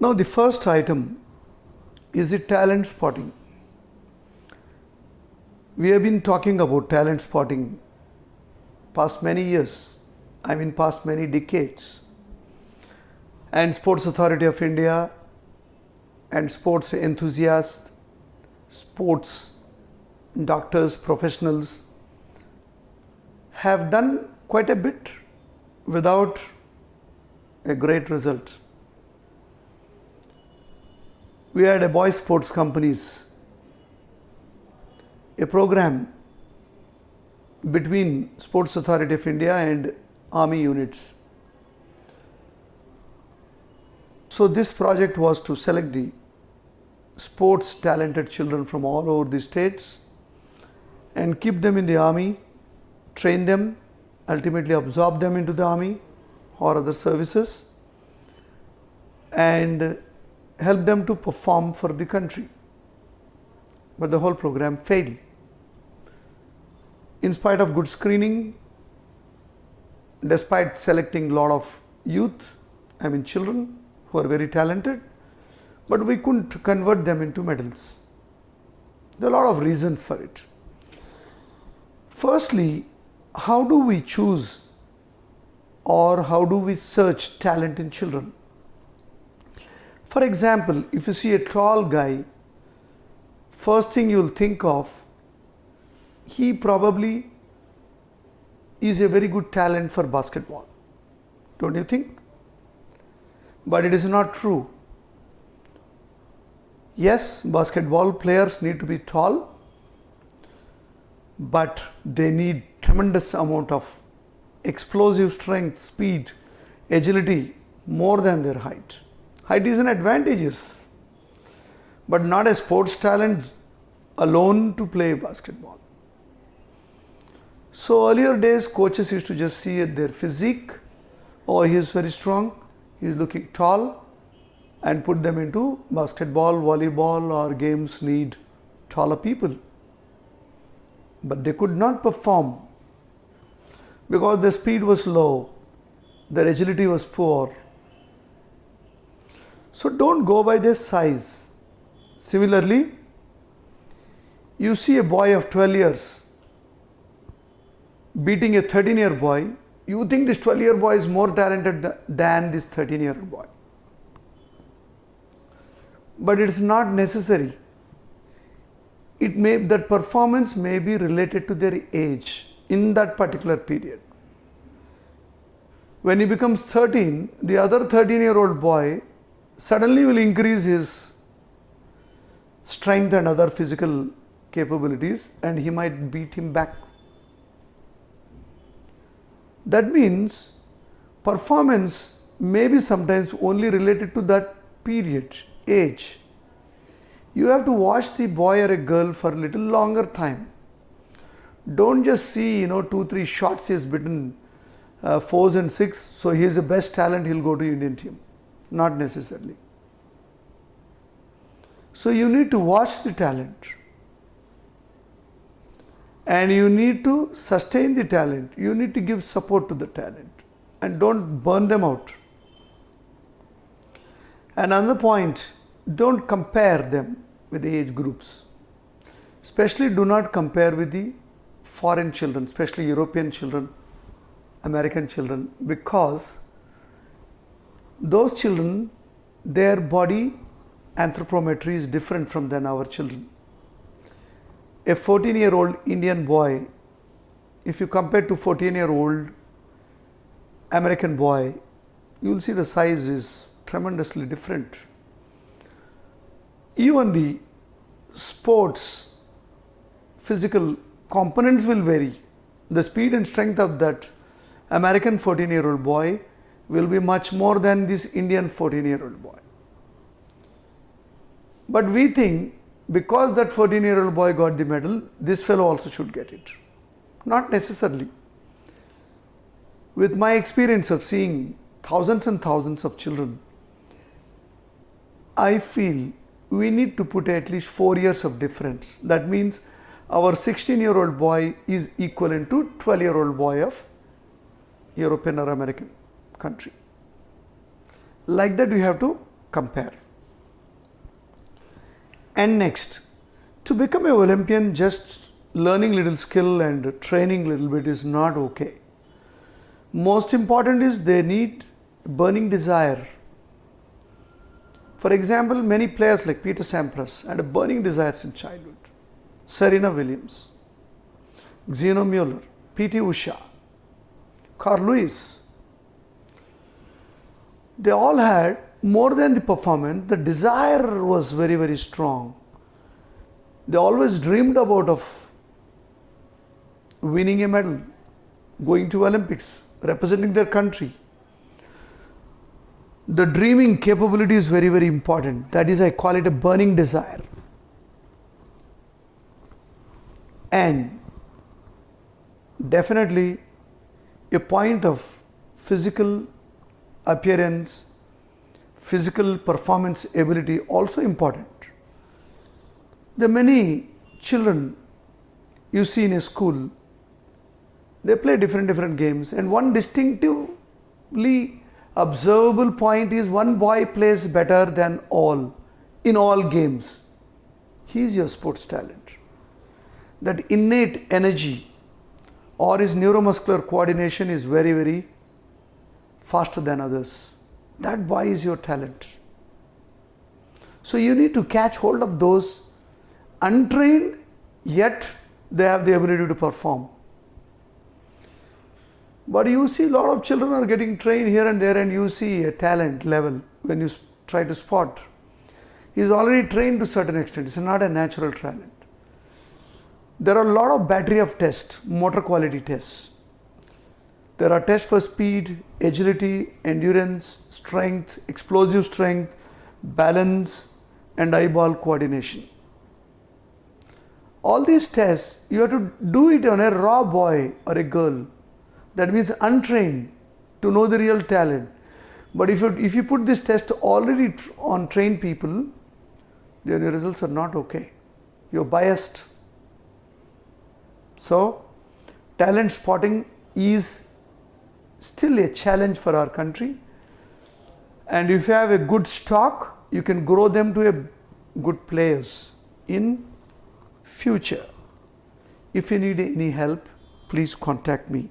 Now the first item is the talent spotting. We have been talking about talent spotting past many years, past many decades. And Sports Authority of India and sports enthusiasts, sports doctors, professionals have done quite a bit without a great result. We had a boys sports companies, a program between Sports Authority of India and army units. So this project was to select the sports talented children from all over the states and keep them in the army, train them, ultimately absorb them into the army or other services, and help them to perform for the country. But the whole program failed. In spite of good screening, despite selecting a lot of youth, children who are very talented, but we couldn't convert them into medals. There are a lot of reasons for it. Firstly, how do we choose or how do we search talent in children? For example, if you see a tall guy, first thing you'll think of, he probably is a very good talent for basketball. Don't you think? But it is not true. Yes, basketball players need to be tall, but they need tremendous amount of explosive strength, speed, agility more than their height. Height is an advantage, but not a sports talent alone to play basketball. So earlier days, coaches used to just see at their physique, oh, he is very strong, he is looking tall, and put them into basketball, volleyball, or games need taller people. But they could not perform because their speed was low, their agility was poor. So don't go by their size. Similarly, you see a boy of 12 years beating a 13-year boy, you think this 12-year boy is more talented than this 13-year-old boy. But it is not necessary. That performance may be related to their age in that particular period. When he becomes 13, the other 13-year-old boy suddenly will increase his strength and other physical capabilities, and he might beat him back. That means performance may be sometimes only related to that period, age. You have to watch the boy or a girl for a little longer time. Don't just see 2-3 shots he has beaten 4s and 6, so he is the best talent, he will go to Indian team. Not necessarily. So you need to watch the talent and you need to sustain the talent. You need to give support to the talent and don't burn them out. And another point, don't compare them with the age groups. Especially do not compare with the foreign children, especially European children, American children, because those children, their body anthropometry is different from than our children. A 14-year-old Indian boy, if you compare to 14-year-old American boy, you will see the size is tremendously different. Even the sports physical components will vary. The speed and strength of that American 14-year-old boy will be much more than this Indian 14-year-old boy. But we think because that 14-year-old boy got the medal, this fellow also should get it. Not necessarily. With my experience of seeing thousands and thousands of children, I feel we need to put at least 4 years of difference. That means our 16-year-old boy is equivalent to 12-year-old boy of European or American country. Like that we have to compare. And next, to become an Olympian, just learning little skill and training little bit is not okay. Most important is they need burning desire. For example, many players like Peter Sampras had a burning desires in childhood. Serena Williams, Gino Mueller, P.T. Usha, Carl Lewis. They all had, more than the performance, the desire was very, very strong. They always dreamed of winning a medal, going to Olympics, representing their country. The dreaming capability is very, very important. That is, I call it a burning desire. And definitely a point of physical appearance, physical performance ability also important. There are many children you see in a school, they play different games, and one distinctively observable point is one boy plays better than all in all games. He is your sports talent. That innate energy or his neuromuscular coordination is very, very faster than others. That boy is your talent. So you need to catch hold of those untrained, yet they have the ability to perform. But you see a lot of children are getting trained here and there, and you see a talent level when you try to spot. He is already trained to a certain extent. It's not a natural talent. There are a lot of battery of tests, motor quality tests. There are tests for speed, agility, endurance, strength, explosive strength, balance, and eyeball coordination. All these tests, you have to do it on a raw boy or a girl. That means untrained, to know the real talent. But if you put this test already on trained people, then your results are not okay. You're biased. So, talent spotting is still a challenge for our country. And if you have a good stock, you can grow them to a good players in future. If you need any help, please contact me.